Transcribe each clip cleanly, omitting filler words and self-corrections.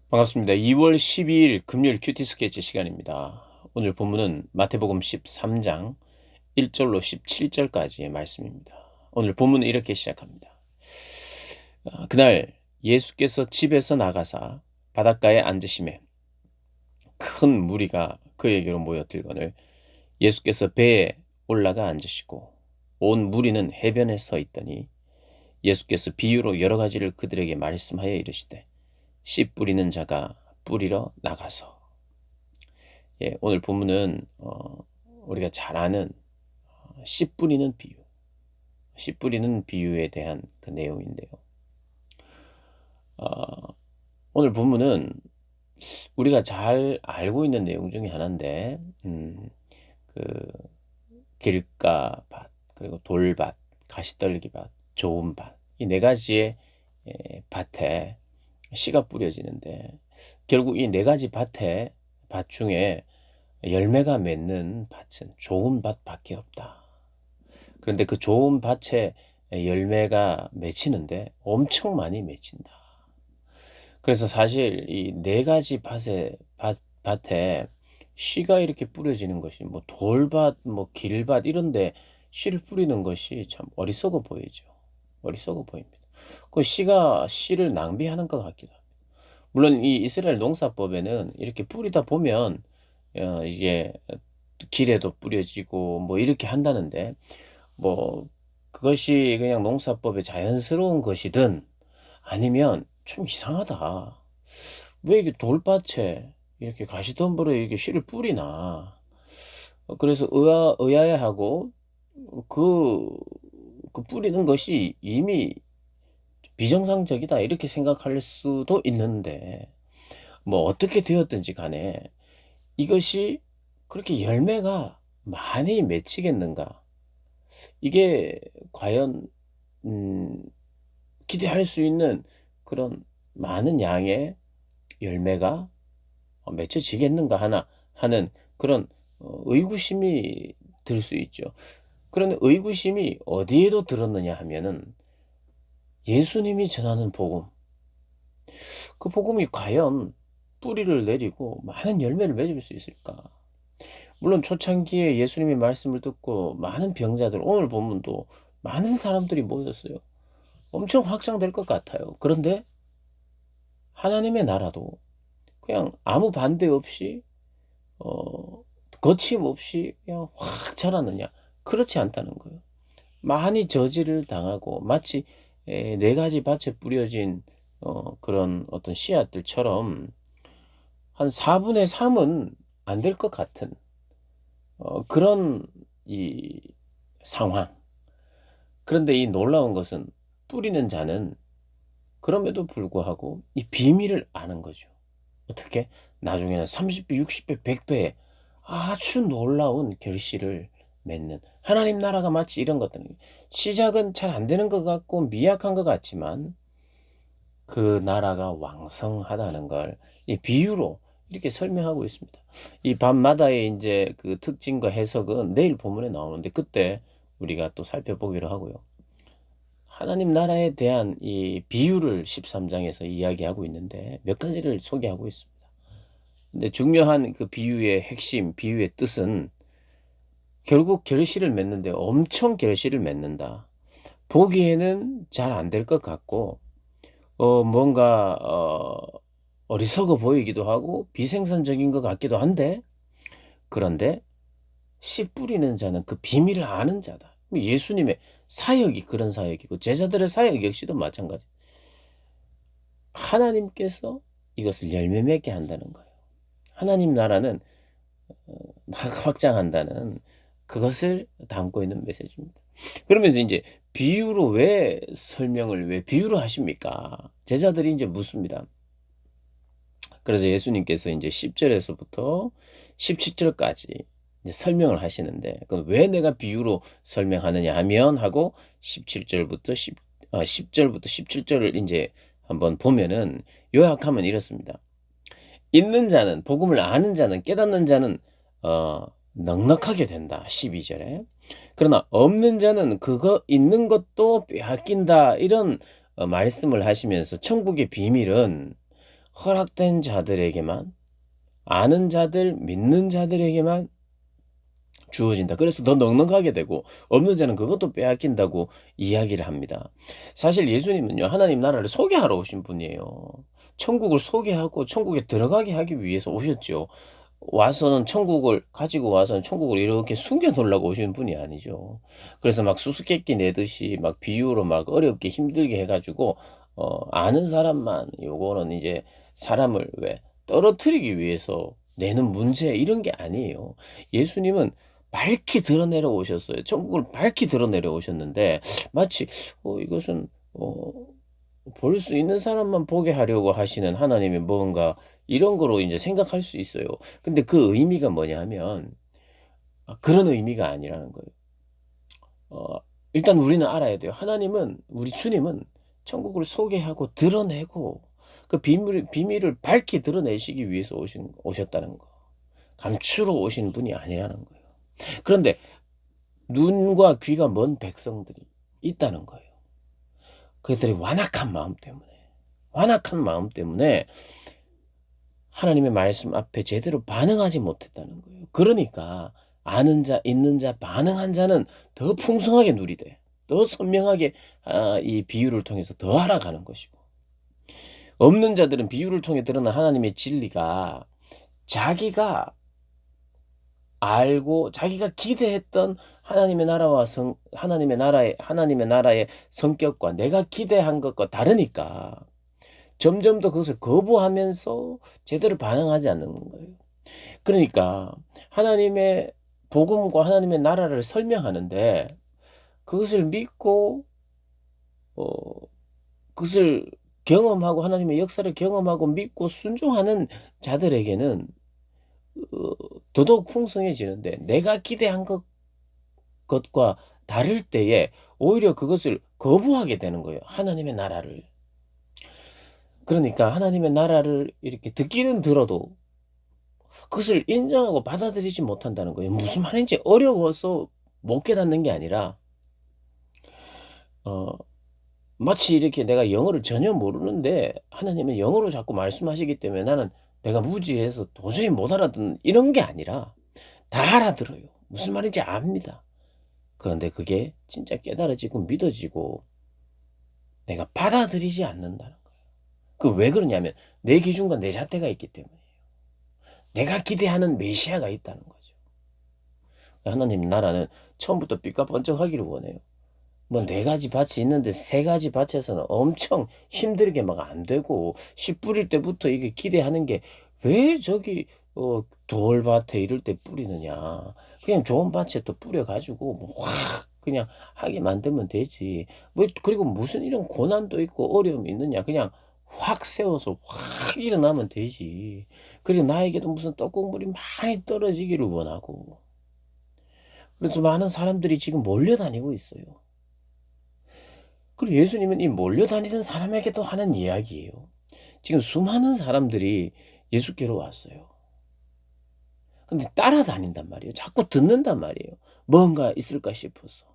반갑습니다. 2월 12일 금요일 큐티 스케치 시간입니다. 오늘 본문은 마태복음 13장 1절로 17절까지의 말씀입니다. 오늘 본문은 이렇게 시작합니다. 그날 예수께서 집에서 나가사 바닷가에 앉으심에 큰 무리가 그에게로 모여들거늘 예수께서 배에 올라가 앉으시고 온 무리는 해변에 서 있더니 예수께서 비유로 여러 가지를 그들에게 말씀하여 이르시되 씨 뿌리는 자가 뿌리러 나가서. 오늘 본문은 우리가 잘 아는 씨 뿌리는 비유, 씨 뿌리는 비유에 대한 그 내용인데요. 오늘 본문은 우리가 잘 알고 있는 내용 중에 하나인데, 그 길가밭, 그리고 돌밭, 가시떨기밭, 좋은 밭, 이 네 가지의 밭에 씨가 뿌려지는데, 결국 이 네 가지 밭 중에 열매가 맺는 밭은 좋은 밭밖에 없다. 그런데 그 좋은 밭에 열매가 맺히는데 엄청 많이 맺힌다. 그래서 사실 이 네 가지 밭에 씨가 이렇게 뿌려지는 것이 뭐 돌밭, 뭐 길밭 이런데 씨를 뿌리는 것이 참 어리석어 보이죠. 어리석어 보입니다. 그 씨를 낭비하는 것 같기도 합니다. 물론 이 이스라엘 농사법에는 이렇게 뿌리다 보면 이게 길에도 뿌려지고 뭐 이렇게 한다는데, 뭐 그것이 그냥 농사법의 자연스러운 것이든 아니면 좀 이상하다. 왜 이게 돌밭에 이렇게 가시덤불에 이렇게 씨를 뿌리나. 그래서 의아해하고 그, 그 뿌리는 것이 이미 비정상적이다 이렇게 생각할 수도 있는데, 뭐 어떻게 되었든지 간에 이것이 그렇게 열매가 많이 맺히겠는가? 이게 과연 음, 기대할 수 있는 그런 많은 양의 열매가 맺혀지겠는가 하는 그런 의구심이 들 수 있죠. 그런 의구심이 어디에도 들었느냐 하면은 예수님이 전하는 복음, 그 복음이 과연 뿌리를 내리고 많은 열매를 맺을 수 있을까? 물론 초창기에 예수님의 말씀을 듣고 많은 병자들, 오늘 본문도 많은 사람들이 모였어요. 엄청 확장될 것 같아요. 그런데 하나님의 나라도 그냥 아무 반대 없이 거침없이 그냥 확 자라느냐? 그렇지 않다는 거예요. 많이 저지를 당하고 마치 네 가지 밭에 뿌려진 그런 어떤 씨앗들처럼 한 4분의 3은 안 될 것 같은 그런 이 상황. 그런데 이 놀라운 것은 뿌리는 자는 그럼에도 불구하고 이 비밀을 아는 거죠. 어떻게? 나중에는 30배, 60배, 100배의 아주 놀라운 결실을 맺는 하나님 나라가 마치 이런 것들. 시작은 잘 안 되는 것 같고 미약한 것 같지만 그 나라가 왕성하다는 걸 이 비유로 이렇게 설명하고 있습니다. 이 밤마다의 이제 그 특징과 해석은 내일 본문에 나오는데 그때 우리가 또 살펴보기로 하고요. 하나님 나라에 대한 이 비유를 13장에서 이야기하고 있는데 몇 가지를 소개하고 있습니다. 근데 중요한 그 비유의 핵심, 비유의 뜻은 결국 결실을 맺는데 엄청 결실을 맺는다. 보기에는 잘 안 될 것 같고, 뭔가, 어리석어 보이기도 하고 비생산적인 것 같기도 한데, 그런데 씨 뿌리는 자는 그 비밀을 아는 자다. 예수님의 사역이 그런 사역이고 제자들의 사역 역시도 마찬가지. 하나님께서 이것을 열매 맺게 한다는 거예요. 하나님 나라는 확장한다는 그것을 담고 있는 메시지입니다. 그러면서 이제 비유로 왜 비유로 하십니까? 제자들이 이제 묻습니다. 그래서 예수님께서 이제 10절에서부터 17절까지 설명을 하시는데, 그건 왜 내가 비유로 설명하느냐 하면 하고 17절부터 10절부터 17절을 이제 한번 보면은 요약하면 이렇습니다. 있는 자는, 복음을 아는 자는, 깨닫는 자는 넉넉하게 된다. 12절에. 그러나 없는 자는 그거 있는 것도 빼앗긴다. 이런 말씀을 하시면서 천국의 비밀은 허락된 자들에게만, 아는 자들, 믿는 자들에게만 주어진다. 그래서 더 넉넉하게 되고 없는 자는 그것도 빼앗긴다고 이야기를 합니다. 사실 예수님은요, 하나님 나라를 소개하러 오신 분이에요. 천국을 소개하고 천국에 들어가게 하기 위해서 오셨죠. 와서는 천국을 가지고 와서는 천국을 이렇게 숨겨 놓으려고 오신 분이 아니죠. 그래서 막 수수께끼 내듯이 막 비유로 막 어렵게 힘들게 해가지고 아는 사람만 요거는 이제 사람을 왜 떨어뜨리기 위해서 내는 문제 이런 게 아니에요. 예수님은 밝히 드러내려 오셨어요. 천국을 밝히 드러내려 오셨는데 마치 이것은 볼 수 있는 사람만 보게 하려고 하시는 하나님의 뭔가 이런 거로 이제 생각할 수 있어요. 근데 그 의미가 뭐냐면 그런 의미가 아니라는 거예요. 일단 우리는 알아야 돼요. 하나님은 우리 주님은 천국을 소개하고 드러내고 그 비밀을 밝히 드러내시기 위해서 오셨다는 거. 감추러 오신 분이 아니라는 거예요. 그런데 눈과 귀가 먼 백성들이 있다는 거예요. 그들의 완악한 마음 때문에 하나님의 말씀 앞에 제대로 반응하지 못했다는 거예요. 그러니까 아는 자, 있는 자, 반응한 자는 더 풍성하게 누리되, 더 선명하게 이 비유를 통해서 더 알아가는 것이고, 없는 자들은 비유를 통해 드러난 하나님의 진리가 자기가 알고 자기가 기대했던 하나님의 나라의 성격과 내가 기대한 것과 다르니까 점점 더 그것을 거부하면서 제대로 반응하지 않는 거예요. 그러니까 하나님의 복음과 하나님의 나라를 설명하는데 그것을 믿고 어 그것을 경험하고 하나님의 역사를 경험하고 믿고 순종하는 자들에게는 더더욱 풍성해지는데 내가 기대한 것과 다를 때에 오히려 그것을 거부하게 되는 거예요. 하나님의 나라를. 그러니까 하나님의 나라를 이렇게 듣기는 들어도 그것을 인정하고 받아들이지 못한다는 거예요. 무슨 말인지 어려워서 못 깨닫는 게 아니라 어 마치 이렇게 내가 영어를 전혀 모르는데 하나님은 영어로 자꾸 말씀하시기 때문에 나는 내가 무지해서 도저히 못 알아듣는 이런 게 아니라 다 알아들어요. 무슨 말인지 압니다. 그런데 그게 진짜 깨달아지고 믿어지고 내가 받아들이지 않는다는 거예요. 그 왜 그러냐면 내 기준과 내 잣대가 있기 때문이에요. 내가 기대하는 메시아가 있다는 거죠. 하나님 나라는 처음부터 삐까번쩍하기를 원해요. 뭐 4가지 밭이 있는데 3가지 밭에서는 엄청 힘들게 막 안 되고 씨 뿌릴 때부터 이게 기대하는 게 왜 저기 돌밭에 이럴 때 뿌리느냐. 그냥 좋은 밭에 또 뿌려 가지고 뭐 확 그냥 하게 만들면 되지. 뭐 그리고 무슨 이런 고난도 있고 어려움이 있느냐. 그냥 확 세워서 확 일어나면 되지. 그리고 나에게도 무슨 떡국물이 많이 떨어지기를 원하고. 그래서 많은 사람들이 지금 몰려다니고 있어요. 그리고 예수님은 이 몰려다니는 사람에게도 하는 이야기예요. 지금 수많은 사람들이 예수께로 왔어요. 근데 따라다닌단 말이에요. 자꾸 듣는단 말이에요. 뭔가 있을까 싶어서.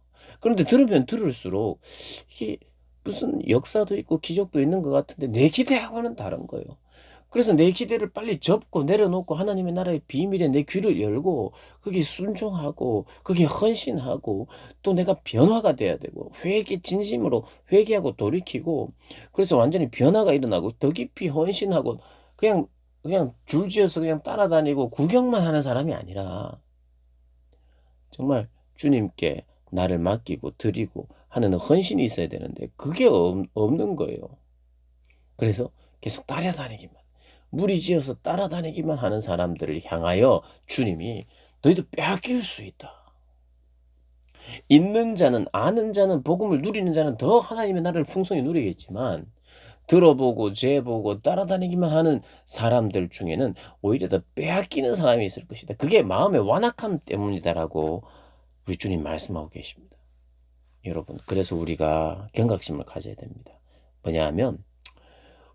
그런데 들으면 들을수록 이게 무슨 역사도 있고 기적도 있는 것 같은데 내 기대하고는 다른 거예요. 그래서 내 기대를 빨리 접고 내려놓고 하나님의 나라의 비밀에 내 귀를 열고 거기에 순종하고 거기에 헌신하고 또 내가 변화가 돼야 되고 진심으로 회개하고 돌이키고 그래서 완전히 변화가 일어나고 더 깊이 헌신하고 그냥 줄지어서 그냥 따라다니고 구경만 하는 사람이 아니라 정말 주님께 나를 맡기고 드리고 하는 헌신이 있어야 되는데 그게 없는 거예요. 그래서 계속 따라다니기만 무리지어서 따라다니기만 하는 사람들을 향하여 주님이 너희도 빼앗길 수 있다. 있는 자는 아는 자는 복음을 누리는 자는 더 하나님의 나라를 풍성히 누리겠지만 들어보고 재보고 따라다니기만 하는 사람들 중에는 오히려 더 빼앗기는 사람이 있을 것이다. 그게 마음의 완악함 때문이다라고 우리 주님 말씀하고 계십니다. 여러분 그래서 우리가 경각심을 가져야 됩니다. 뭐냐 하면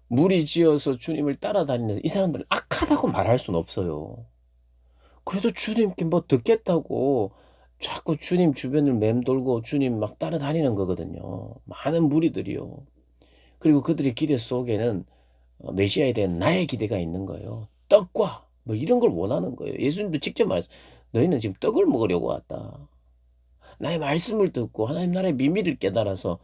무리지어서 주님을 따라다니면서 이 사람들은 악하다고 말할 수는 없어요. 그래도 주님께 뭐 듣겠다고 자꾸 주님 주변을 맴돌고 주님 막 따라다니는 거거든요. 많은 무리들이요. 그리고 그들의 기대 속에는 메시아에 대한 나의 기대가 있는 거예요. 떡과 뭐 이런 걸 원하는 거예요. 예수님도 직접 말씀, 너희는 지금 떡을 먹으려고 왔다. 나의 말씀을 듣고 하나님 나라의 비밀을 깨달아서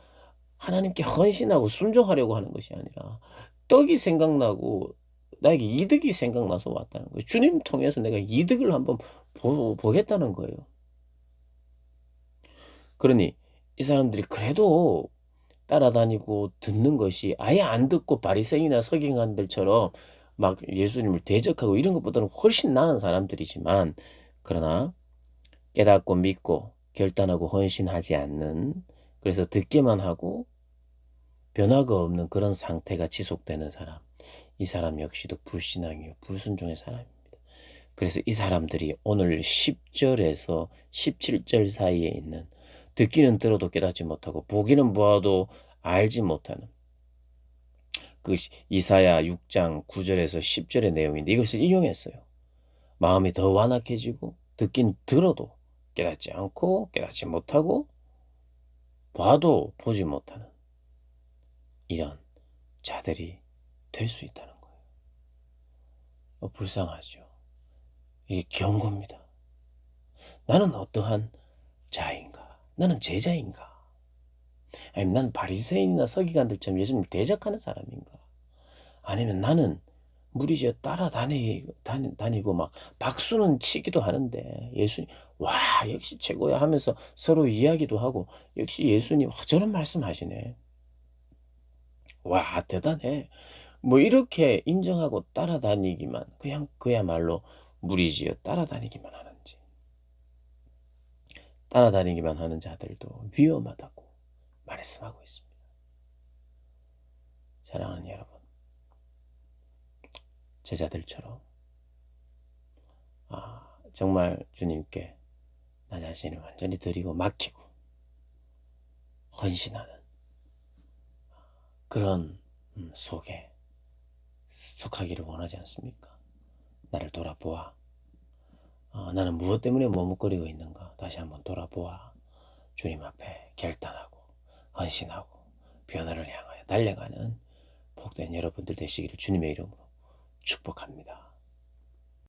하나님께 헌신하고 순종하려고 하는 것이 아니라 떡이 생각나고 나에게 이득이 생각나서 왔다는 거예요. 주님 통해서 내가 이득을 한번 보겠다는 거예요. 그러니 이 사람들이 그래도 따라다니고 듣는 것이 아예 안 듣고 바리새인이나 서기관들처럼 막 예수님을 대적하고 이런 것보다는 훨씬 나은 사람들이지만, 그러나 깨닫고 믿고 결단하고 헌신하지 않는, 그래서 듣기만 하고 변화가 없는 그런 상태가 지속되는 사람, 이 사람 역시도 불신앙이요 불순종의 사람입니다. 그래서 이 사람들이 오늘 10절에서 17절 사이에 있는, 듣기는 들어도 깨닫지 못하고 보기는 보아도 알지 못하는 그 이사야 6장 9절에서 10절의 내용인데, 이것을 인용했어요. 마음이 더 완악해지고 듣긴 들어도 깨닫지 않고 깨닫지 못하고 봐도 보지 못하는 이런 자들이 될 수 있다는 거예요. 불쌍하죠. 이게 경고입니다. 나는 어떠한 자인가? 나는 제자인가? 아니면 난 바리새인이나 서기관들처럼 예수님을 대적하는 사람인가? 아니면 나는 무리지어 따라다니고 막 박수는 치기도 하는데 예수님 와 역시 최고야 하면서 서로 이야기도 하고, 역시 예수님 저런 말씀하시네, 와 대단해, 뭐 이렇게 인정하고 따라다니기만, 그냥 그야말로 무리지어 따라다니기만 하는지, 따라다니기만 하는 자들도 위험하다고 말씀하고 있습니다. 사랑하는 여러분, 제자들처럼 정말 주님께 나 자신을 완전히 드리고 맡기고 헌신하는 그런 속에 속하기를 원하지 않습니까? 나를 돌아보아. 나는 무엇 때문에 머뭇거리고 있는가? 다시 한번 돌아보아. 주님 앞에 결단하고 헌신하고 변화를 향하여 달려가는 복된 여러분들 되시기를 주님의 이름으로 축복합니다.